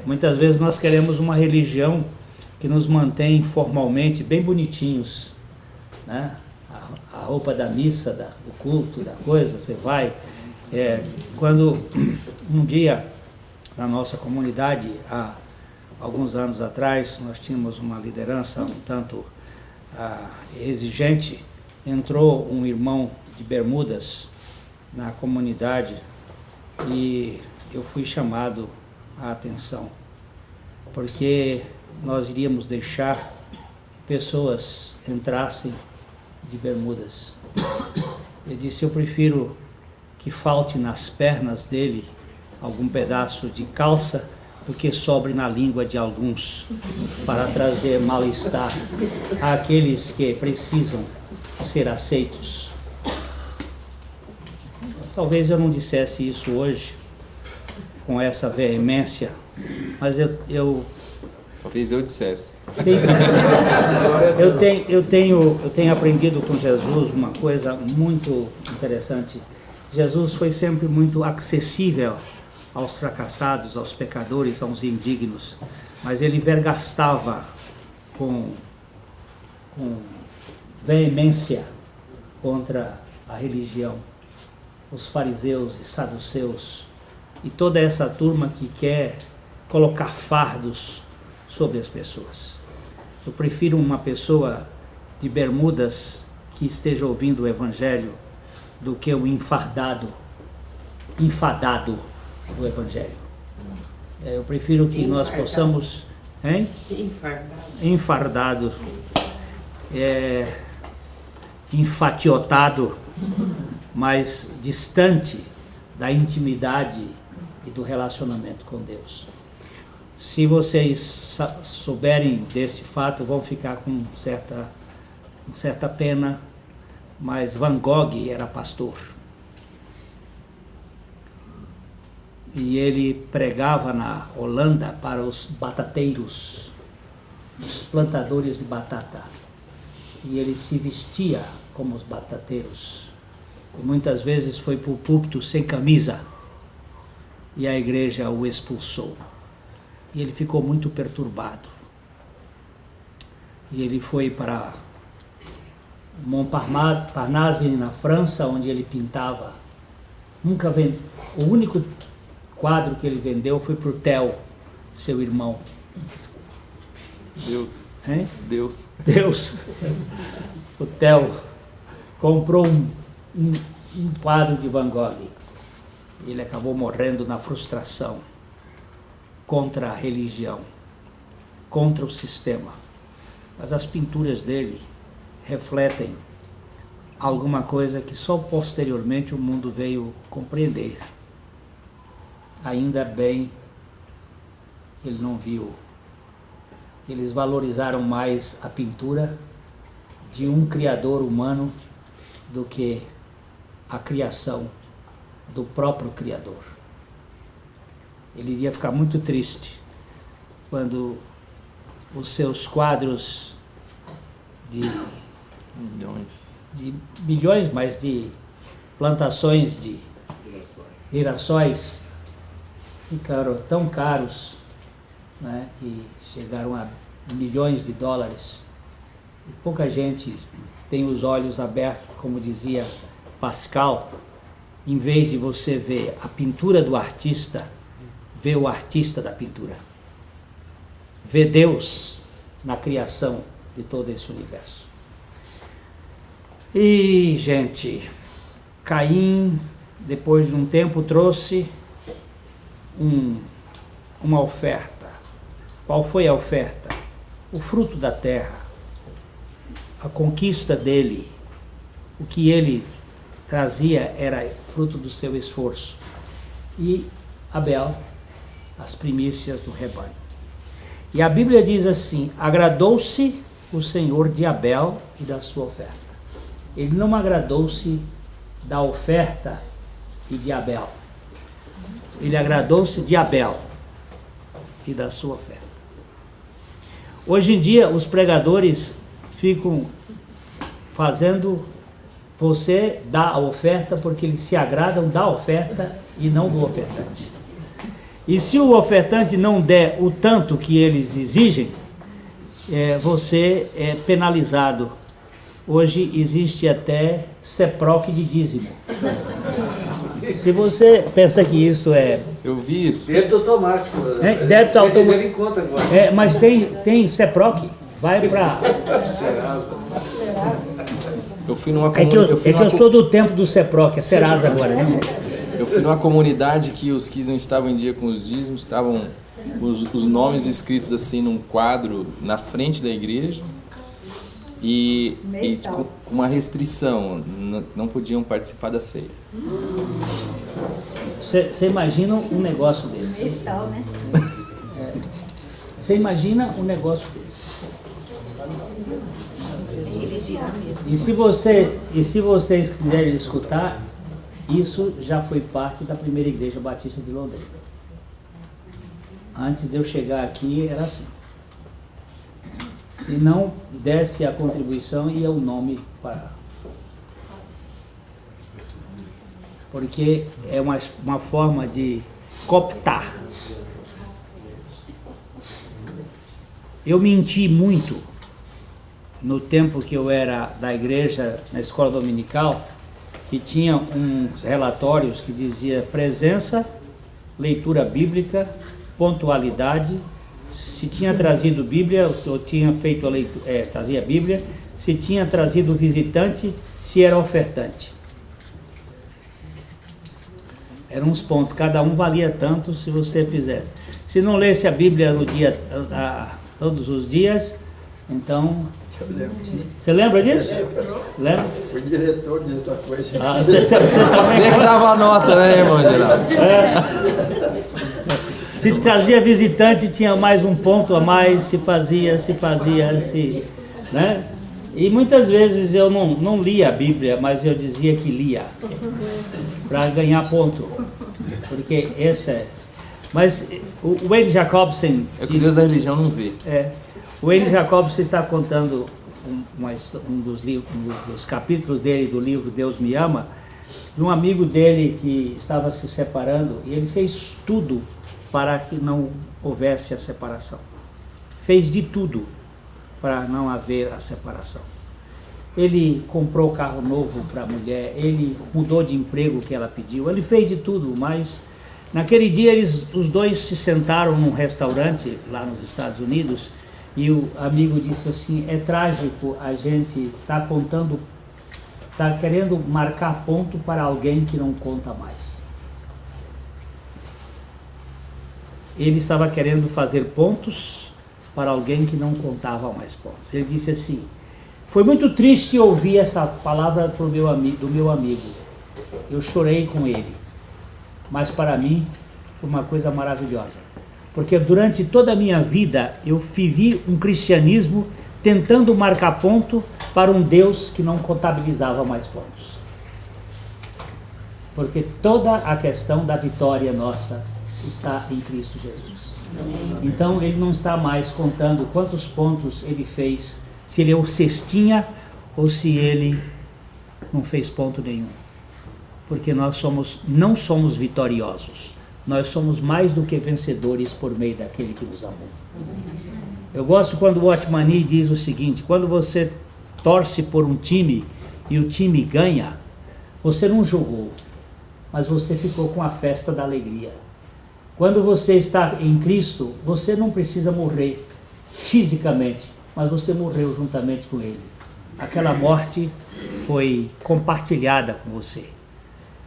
Muitas vezes nós queremos uma religião que nos mantém formalmente bem bonitinhos, né? A roupa da missa, do culto, da coisa, você vai. Quando um dia, na nossa comunidade, há alguns anos atrás, nós tínhamos uma liderança um tanto exigente, entrou um irmão de bermudas na comunidade e eu fui chamado a atenção, porque nós iríamos deixar pessoas entrassem de bermudas. Ele disse, eu prefiro que falte nas pernas dele algum pedaço de calça do que sobre na língua de alguns, para trazer mal-estar àqueles que precisam ser aceitos. Talvez eu não dissesse isso hoje com essa veemência, mas talvez eu dissesse. Eu tenho aprendido com Jesus uma coisa muito interessante. Jesus foi sempre muito acessível aos fracassados, aos pecadores, aos indignos, mas ele vergastava com veemência contra a religião, os fariseus e saduceus e toda essa turma que quer colocar fardos sobre as pessoas. Eu prefiro uma pessoa de bermudas que esteja ouvindo o Evangelho do que um enfadado do Evangelho. Eu prefiro que nós possamos... Enfardado. Enfatiotado, mas distante da intimidade e do relacionamento com Deus. Se vocês souberem desse fato, vão ficar com certa pena, mas Van Gogh era pastor. E ele pregava na Holanda para os batateiros, os plantadores de batata. E ele se vestia como os batateiros. E muitas vezes foi para o púlpito sem camisa. E a igreja o expulsou. E ele ficou muito perturbado. E ele foi para Montparnasse, na França, onde ele pintava. O único quadro que ele vendeu foi para o Theo, seu irmão. Deus. Hein? Deus. O Theo comprou um quadro de Van Gogh. Ele acabou morrendo na frustração contra a religião, contra o sistema. Mas as pinturas dele refletem alguma coisa que só posteriormente o mundo veio compreender. Ainda bem que ele não viu. Eles valorizaram mais a pintura de um criador humano do que a criação do próprio Criador. Ele iria ficar muito triste quando os seus quadros de milhões, mas de plantações de girassóis ficaram tão caros, né, que chegaram a milhões de dólares. E pouca gente tem os olhos abertos, como dizia Pascal. Em vez de você ver a pintura do artista, vê o artista da pintura. Vê Deus na criação de todo esse universo. E, gente, Caim, depois de um tempo, trouxe uma oferta. Qual foi a oferta? O fruto da terra, a conquista dele, o que ele trazia era fruto do seu esforço. E Abel, as primícias do rebanho. E a Bíblia diz assim: agradou-se o Senhor de Abel e da sua oferta. ele não agradou-se da oferta e de Abel. Ele agradou-se de Abel e da sua oferta. Hoje em dia, os pregadores ficam fazendo você dar a oferta porque eles se agradam da oferta e não do ofertante. E se o ofertante não der o tanto que eles exigem, você é penalizado. Hoje existe até CEPROC de dízimo. Se você pensa que isso é... Eu vi isso. Débito automático. Débito automático. Deve em conta agora. Mas tem CEPROC. Vai para... Eu fui numa É que eu sou do tempo do CEPROC, é Serasa agora, né? Eu fui numa comunidade que os que não estavam em dia com os dízimos estavam os nomes escritos assim num quadro na frente da igreja e com uma restrição, não podiam participar da ceia. Você imagina um negócio desse? Mestal, né? Você imagina um negócio desse? E se vocês quiserem escutar, isso já foi parte da primeira igreja batista de Londrina. Antes de eu chegar aqui era assim. Se não desse a contribuição, ia o nome para... Porque é uma forma de cooptar. Eu menti muito no tempo que eu era da igreja, na escola dominical, que tinha uns relatórios que dizia presença, leitura bíblica, pontualidade, se tinha trazido Bíblia, eu tinha feito a leitura, trazia a Bíblia, se tinha trazido visitante, se era ofertante. Eram uns pontos, cada um valia tanto se você fizesse. Se não lesse a Bíblia no dia, todos os dias, então... Você lembra disso? Lembra? Fui diretor dessa coisa. Você que dava a nota, né, irmão Geraldo? Se trazia visitante, tinha mais um ponto a mais, se fazia, né? E muitas vezes eu não lia a Bíblia, mas eu dizia que lia, para ganhar ponto, porque esse é... Mas o Wayne Jacobsen... É que Deus da religião não vê. O Wayne Jacobsen está contando um dos capítulos dele do livro Deus Me Ama, de um amigo dele que estava se separando, e ele fez tudo para que não houvesse a separação. Fez de tudo para não haver a separação. Ele comprou carro novo para a mulher, ele mudou de emprego que ela pediu, ele fez de tudo, mas naquele dia os dois se sentaram num restaurante lá nos Estados Unidos e o amigo disse assim, é trágico a gente está querendo marcar ponto para alguém que não conta mais. Ele estava querendo fazer pontos para alguém que não contava mais pontos. Ele disse assim, foi muito triste ouvir essa palavra do meu amigo. Eu chorei com ele. Mas para mim foi uma coisa maravilhosa. Porque durante toda a minha vida eu vivi um cristianismo tentando marcar ponto para um Deus que não contabilizava mais pontos. Porque toda a questão da vitória nossa está em Cristo Jesus. Então ele não está mais contando quantos pontos ele fez, se ele é o cestinha ou se ele não fez ponto nenhum. Porque nós não somos vitoriosos, nós somos mais do que vencedores por meio daquele que nos amou. Eu gosto quando o Watchman Nee diz o seguinte, quando você torce por um time e o time ganha, você não jogou, mas você ficou com a festa da alegria. Quando você está em Cristo, você não precisa morrer fisicamente, mas você morreu juntamente com Ele. Aquela morte foi compartilhada com você.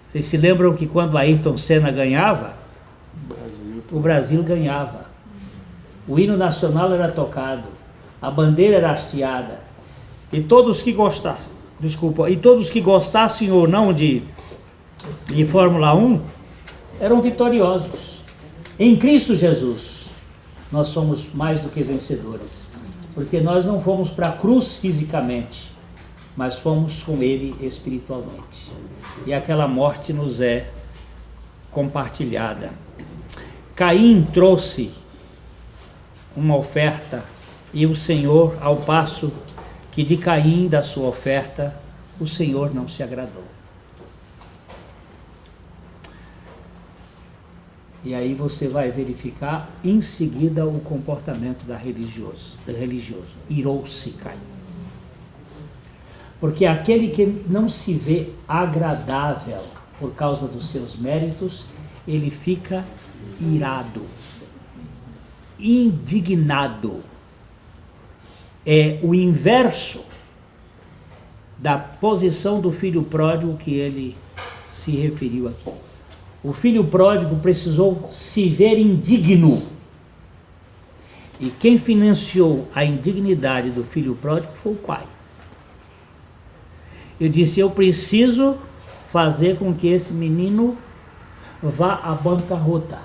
Vocês se lembram que quando Ayrton Senna ganhava, o Brasil ganhava. O hino nacional era tocado, a bandeira era hasteada, e todos que gostassem ou não de Fórmula 1, eram vitoriosos. Em Cristo Jesus, nós somos mais do que vencedores, porque nós não fomos para a cruz fisicamente, mas fomos com ele espiritualmente. E aquela morte nos é compartilhada. Caim trouxe uma oferta e o Senhor, ao passo que de Caim, da sua oferta, o Senhor não se agradou. E aí você vai verificar em seguida o comportamento do religioso. Irou-se Caim. Porque aquele que não se vê agradável por causa dos seus méritos, ele fica irado, indignado. É o inverso da posição do filho pródigo que ele se referiu aqui. O filho pródigo precisou se ver indigno. E quem financiou a indignidade do filho pródigo foi o pai. Eu disse, eu preciso fazer com que esse menino vá à bancarrota.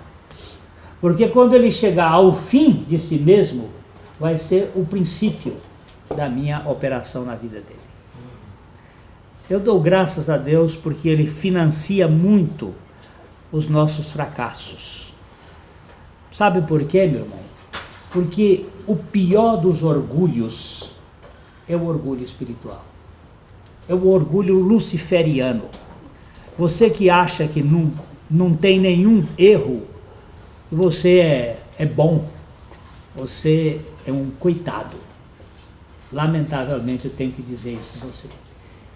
Porque quando ele chegar ao fim de si mesmo, vai ser o princípio da minha operação na vida dele. Eu dou graças a Deus porque ele financia muito os nossos fracassos. Sabe por quê, meu irmão? Porque o pior dos orgulhos é o orgulho espiritual. É o orgulho luciferiano. Você que acha que não tem nenhum erro, você é bom, você é um coitado. Lamentavelmente eu tenho que dizer isso a você.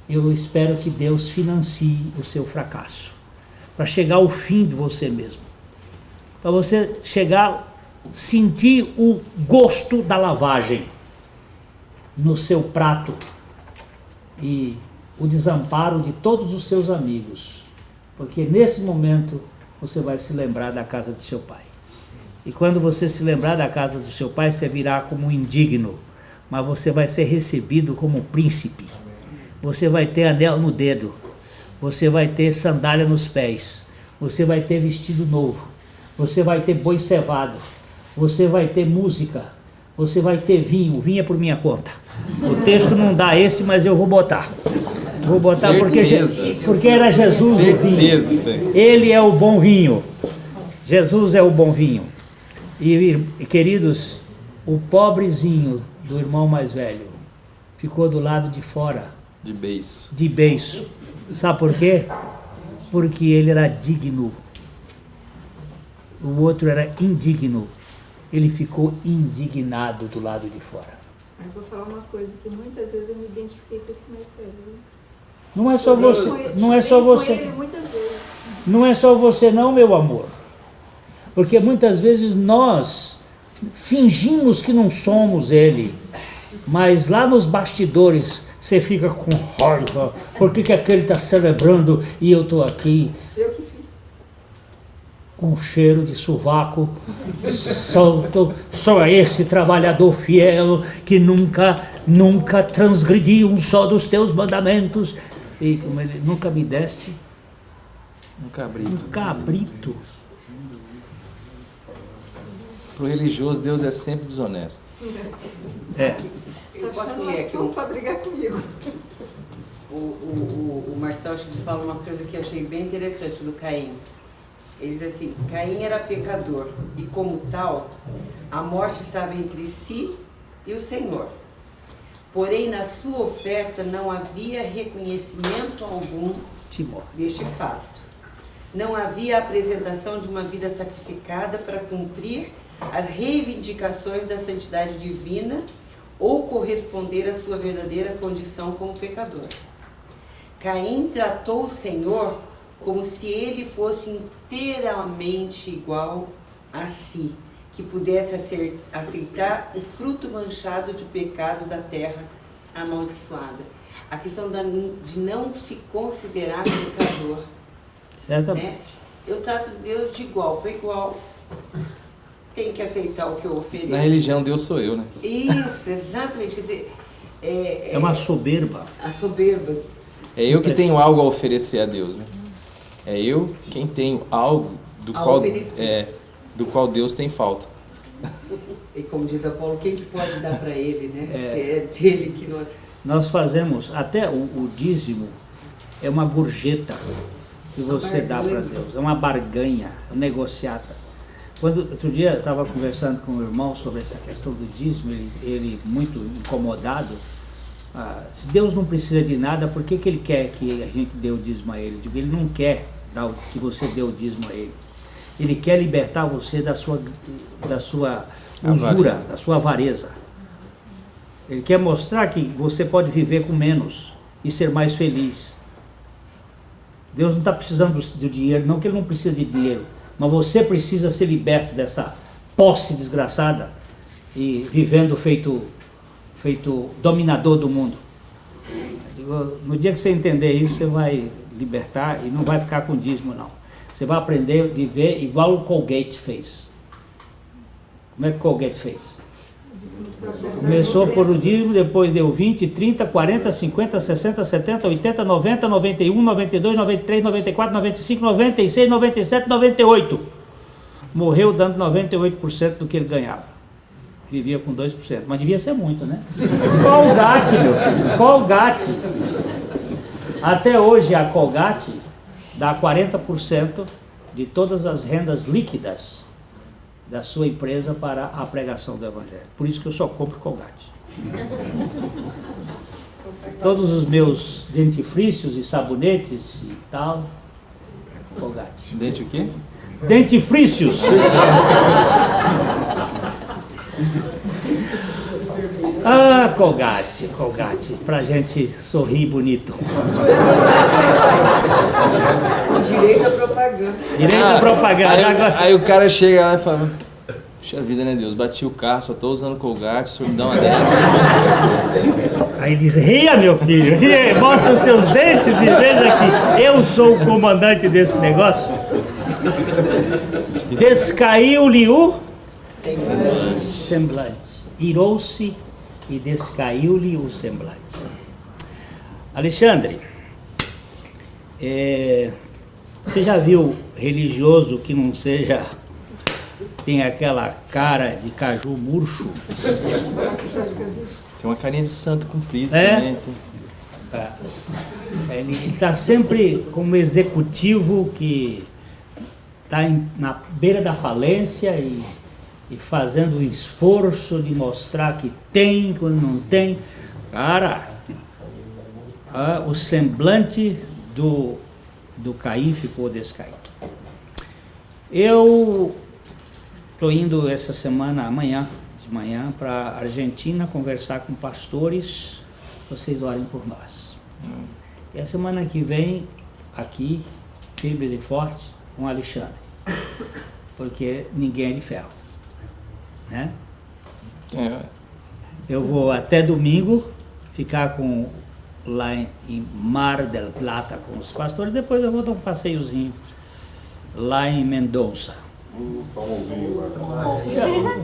Eu espero que Deus financie o seu fracasso, para chegar ao fim de você mesmo, para você chegar, sentir o gosto da lavagem no seu prato e o desamparo de todos os seus amigos, porque nesse momento você vai se lembrar da casa de seu pai. E quando você se lembrar da casa do seu pai, você virá como um indigno, mas você vai ser recebido como um príncipe. Você vai ter anel no dedo, você vai ter sandália nos pés, você vai ter vestido novo, você vai ter boi cevado, você vai ter música, você vai ter vinho. Vinho é por minha conta. O texto não dá esse, mas eu vou botar. Vou botar porque era Jesus o vinho. Ele é o bom vinho. Jesus é o bom vinho. E queridos, o pobrezinho do irmão mais velho ficou do lado de fora. De beiço. Sabe por quê? Porque ele era digno. O outro era indigno. Ele ficou indignado do lado de fora. Eu vou falar uma coisa que muitas vezes eu me identifiquei com esse mais velho. Não é só você, não é só você. Não é só você não, meu amor. Porque muitas vezes nós fingimos que não somos ele, mas lá nos bastidores você fica com raiva. Por que aquele está celebrando e eu estou aqui? Eu que fiz. Com cheiro de sovaco solto, só esse trabalhador fiel que nunca transgrediu um só dos teus mandamentos. E como ele nunca me deste Um cabrito. um cabrito. Para o religioso, Deus é sempre desonesto. É. Eu posso Achando ler aqui assunto para brigar comigo. o Martel fala uma coisa que eu achei bem interessante do Caim. Ele diz assim, Caim era pecador e como tal, a morte estava entre si e o Senhor. Porém, na sua oferta não havia reconhecimento algum deste fato. Não havia apresentação de uma vida sacrificada para cumprir as reivindicações da santidade divina ou corresponder à sua verdadeira condição como pecador. Caim tratou o Senhor como se ele fosse inteiramente igual a si, que pudesse aceitar o fruto manchado de pecado da terra amaldiçoada. A questão de não se considerar pecador. Né? Eu trato Deus de igual para igual. Tem que aceitar o que eu ofereço. Na religião, Deus sou eu, né? Isso, exatamente. Quer dizer, É uma soberba. A soberba. É eu que tenho algo a oferecer a Deus, né? É eu quem tenho algo do qual Deus tem falta. E como diz Apolo, quem que pode dar para ele, né? É dele que nós... Nós fazemos, até o dízimo é uma gorjeta que você dá para Deus, é uma barganha, uma negociata. Outro dia eu estava conversando com o irmão sobre essa questão do dízimo, ele muito incomodado. Se Deus não precisa de nada, por que Ele quer que a gente dê o dízimo a Ele? Ele não quer que você dê o dízimo a Ele. Ele quer libertar você da sua usura, da sua avareza. Ele quer mostrar que você pode viver com menos e ser mais feliz. Deus não está precisando do dinheiro, não que Ele não precisa de dinheiro, mas você precisa ser liberto dessa posse desgraçada e vivendo feito dominador do mundo. No dia que você entender isso, você vai libertar e não vai ficar com dízimo, não. Você vai aprender a viver igual o Colgate fez. Como é que o Colgate fez? Começou por o dízimo, depois deu 20, 30, 40, 50, 60, 70, 80, 90, 91, 92, 93, 94, 95, 96, 97, 98. Morreu dando 98% do que ele ganhava. Vivia com 2%, mas devia ser muito, né? Colgate, meu filho, Colgate. Até hoje a Colgate dá 40% de todas as rendas líquidas da sua empresa para a pregação do Evangelho. Por isso que eu só compro Colgate. Todos os meus dentifrícios e sabonetes e tal, Colgate. Dente o quê? Dentifrícios! Colgate, pra gente sorrir bonito. Direito à propaganda. Direito à propaganda. Aí o cara chega lá e fala: puxa vida, né, Deus? Bati o carro, só tô usando Colgate, o senhor me dá uma dessa. Aí ele diz: ria, meu filho, ria, mostra seus dentes e veja que eu sou o comandante desse negócio. Descaiu-lhe o semblante. Irou-se e descaiu-lhe o semblante. Alexandre, você já viu religioso que não seja, tem aquela cara de caju murcho? Tem uma carinha de santo comprido É? também. Ele está sempre como executivo que está na beira da falência e fazendo o esforço de mostrar que tem quando não tem. Cara, o semblante do Caim ficou descaído. Eu estou indo essa semana, de manhã, para a Argentina conversar com pastores. Vocês orem por nós. E a semana que vem, aqui, firmes e fortes, com Alexandre. Porque ninguém é de ferro. Né? Eu vou até domingo ficar lá em Mar del Plata com os pastores, depois eu vou dar um passeiozinho lá em Mendonça.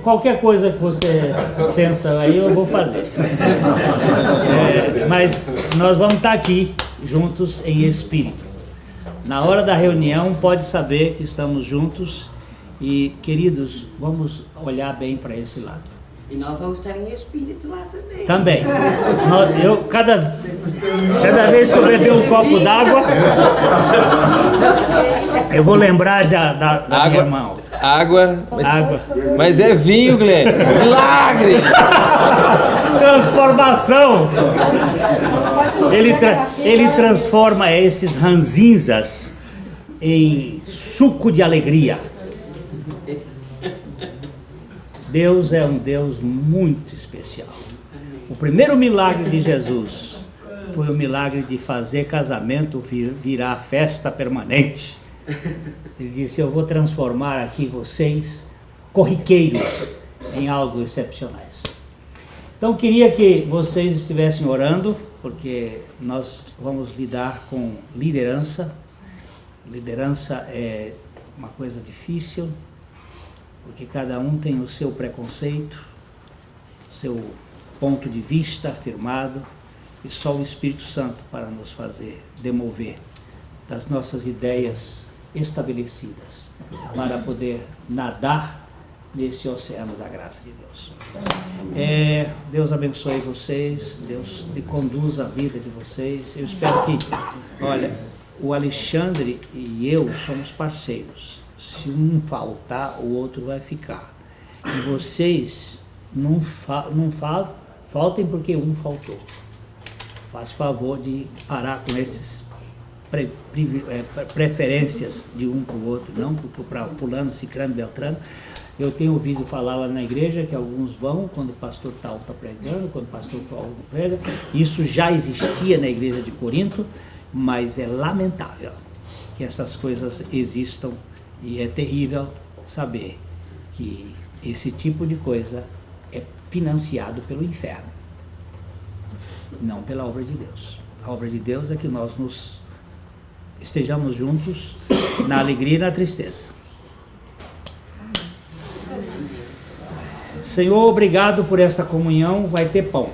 Qualquer coisa que você pensa aí eu vou fazer. Mas nós vamos estar aqui juntos em espírito. Na hora da reunião pode saber que estamos juntos. E, queridos, vamos olhar bem para esse lado. E nós vamos estar em espírito lá também. Também. Cada vez que eu beber um copo d'água, eu vou lembrar da minha irmã. Água. Mas é vinho, Glenn. Milagre! Transformação! Ele transforma esses ranzinzas em suco de alegria. Deus é um Deus muito especial. O primeiro milagre de Jesus foi o milagre de fazer casamento virar festa permanente. Ele disse: eu vou transformar aqui vocês, corriqueiros, em algo excepcionais. Então queria que vocês estivessem orando, porque nós vamos lidar com liderança. Liderança é uma coisa difícil, porque cada um tem o seu preconceito, o seu ponto de vista afirmado, e só o Espírito Santo para nos fazer demover das nossas ideias estabelecidas, para poder nadar nesse oceano da graça de Deus. Deus abençoe vocês, Deus conduza a vida de vocês. Eu espero que, olha, o Alexandre e eu somos parceiros. Se um faltar, o outro vai ficar. E vocês não faltem porque um faltou. Faz favor de parar com esses preferências de um para o outro, não porque para fulano, ciclano, beltrano. Eu tenho ouvido falar lá na igreja que alguns vão quando o pastor tal está pregando, quando o pastor Paulo não prega. Isso já existia na igreja de Corinto, mas é lamentável que essas coisas existam e é terrível saber que esse tipo de coisa é financiado pelo inferno, não pela obra de Deus. A obra de Deus é que nós estejamos juntos na alegria e na tristeza. Senhor, obrigado por essa comunhão. Vai ter pão.